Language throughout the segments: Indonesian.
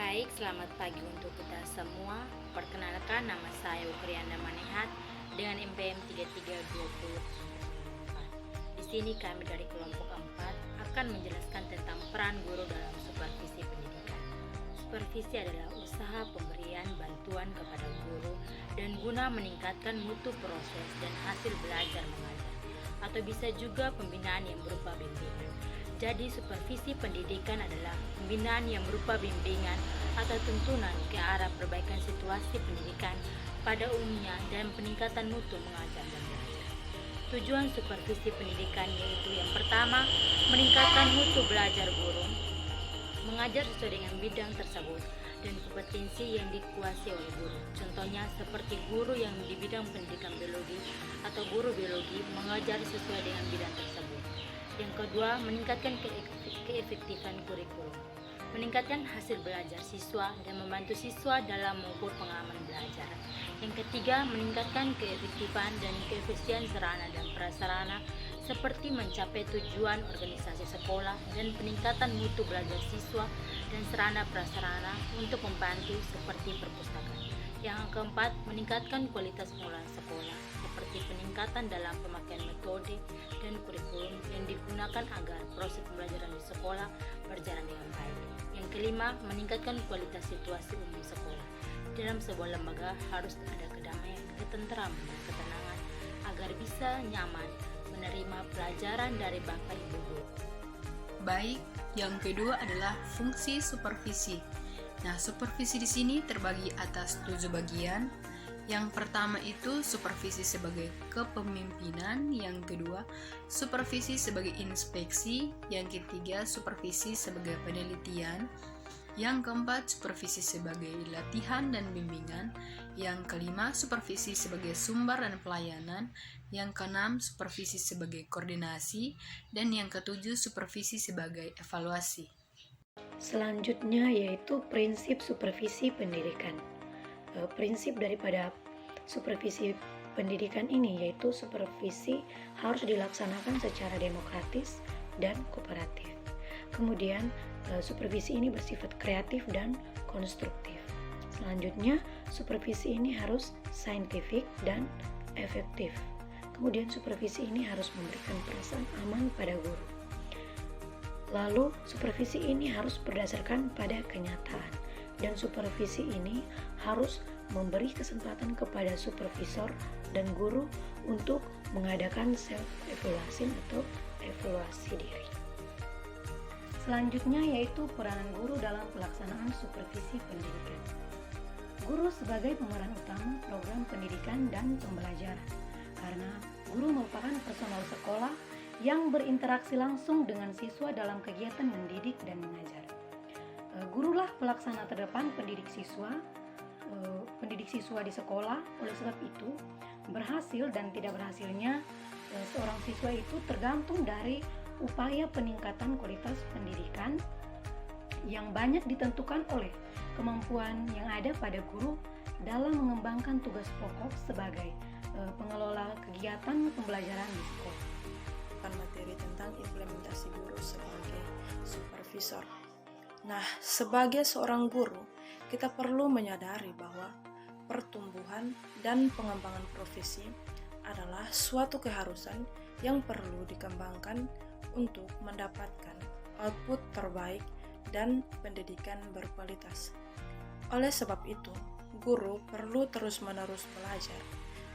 Baik, selamat pagi untuk kita semua. Perkenalkan, nama saya Ukrianda Manehat dengan MPM 3320. Di sini kami dari kelompok 4 akan menjelaskan tentang peran guru dalam supervisi pendidikan. Supervisi adalah usaha pemberian bantuan kepada guru dan guna meningkatkan mutu proses dan hasil belajar mengajar, atau bisa juga pembinaan yang berupa bimbingan. Jadi supervisi pendidikan adalah pembinaan yang berupa bimbingan atau tuntunan ke arah perbaikan situasi pendidikan pada umumnya dan peningkatan mutu mengajar dan belajar. Tujuan supervisi pendidikan yaitu yang pertama, meningkatkan mutu belajar guru, mengajar sesuai dengan bidang tersebut dan kompetensi yang dikuasai oleh guru. Contohnya seperti guru yang di bidang pendidikan biologi atau guru biologi mengajar sesuai dengan bidang tersebut. Yang kedua, meningkatkan keefektifan kurikulum, meningkatkan hasil belajar siswa dan membantu siswa dalam mengukur pengalaman belajar. Yang ketiga, meningkatkan keefektifan dan keefisien sarana dan prasarana seperti mencapai tujuan organisasi sekolah dan peningkatan mutu belajar siswa dan sarana prasarana untuk membantu seperti perpustakaan. Yang keempat, meningkatkan kualitas pengelolaan sekolah seperti peningkatan dalam pemakaian metode dan kurikulum yang digunakan agar proses pembelajaran di sekolah berjalan dengan baik. Yang kelima, meningkatkan kualitas situasi umum sekolah. Dalam sebuah lembaga harus ada kedamaian, ketenteraman, dan ketenangan agar bisa nyaman menerima pelajaran dari bapak ibu guru. Baik, yang kedua adalah fungsi supervisi. Nah, supervisi di sini terbagi atas 7 bagian. Yang pertama itu supervisi sebagai kepemimpinan, yang kedua supervisi sebagai inspeksi, yang ketiga supervisi sebagai penelitian, yang keempat supervisi sebagai latihan dan bimbingan, yang kelima supervisi sebagai sumber dan pelayanan, yang keenam supervisi sebagai koordinasi, dan yang ketujuh supervisi sebagai evaluasi. Selanjutnya yaitu prinsip supervisi pendidikan. Prinsip daripada supervisi pendidikan ini yaitu supervisi harus dilaksanakan secara demokratis dan kooperatif. Kemudian supervisi ini bersifat kreatif dan konstruktif. Selanjutnya supervisi ini harus saintifik dan efektif. Kemudian supervisi ini harus memberikan perasaan aman pada guru. Lalu supervisi ini harus berdasarkan pada kenyataan dan supervisi ini harus memberi kesempatan kepada supervisor dan guru untuk mengadakan self-evaluasi atau evaluasi diri. Selanjutnya yaitu peranan guru dalam pelaksanaan supervisi pendidikan. Guru sebagai pemeran utama program pendidikan dan pembelajaran karena guru merupakan personal sekolah yang berinteraksi langsung dengan siswa dalam kegiatan mendidik dan mengajar. Gurulah pelaksana terdepan pendidik siswa di sekolah. Oleh sebab itu, berhasil dan tidak berhasilnya seorang siswa itu tergantung dari upaya peningkatan kualitas pendidikan yang banyak ditentukan oleh kemampuan yang ada pada guru dalam mengembangkan tugas pokok sebagai pengelola kegiatan pembelajaran di sekolah. Materi tentang implementasi guru sebagai supervisor. Nah, sebagai seorang guru, kita perlu menyadari bahwa pertumbuhan dan pengembangan profesi adalah suatu keharusan yang perlu dikembangkan untuk mendapatkan output terbaik dan pendidikan berkualitas. Oleh sebab itu, guru perlu terus-menerus belajar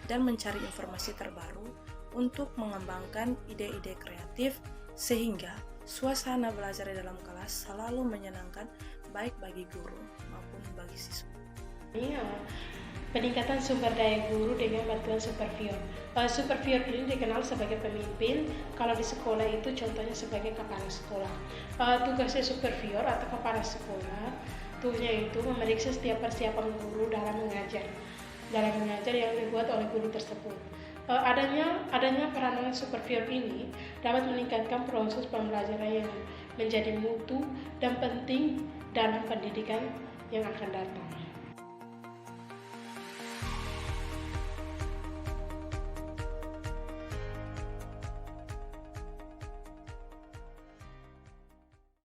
dan mencari informasi terbaru untuk mengembangkan ide-ide kreatif sehingga suasana belajar di dalam kelas selalu menyenangkan baik bagi guru maupun bagi siswa. Peningkatan sumber daya guru dengan bantuan supervisor. Supervisor ini dikenal sebagai pemimpin. Kalau di sekolah itu contohnya sebagai kepala sekolah. Tugasnya supervisor atau kepala sekolah itu memeriksa setiap persiapan guru dalam mengajar yang dibuat oleh guru tersebut. Adanya peranan supervisor ini dapat meningkatkan proses pembelajaran yang menjadi mutu dan penting dalam pendidikan yang akan datang.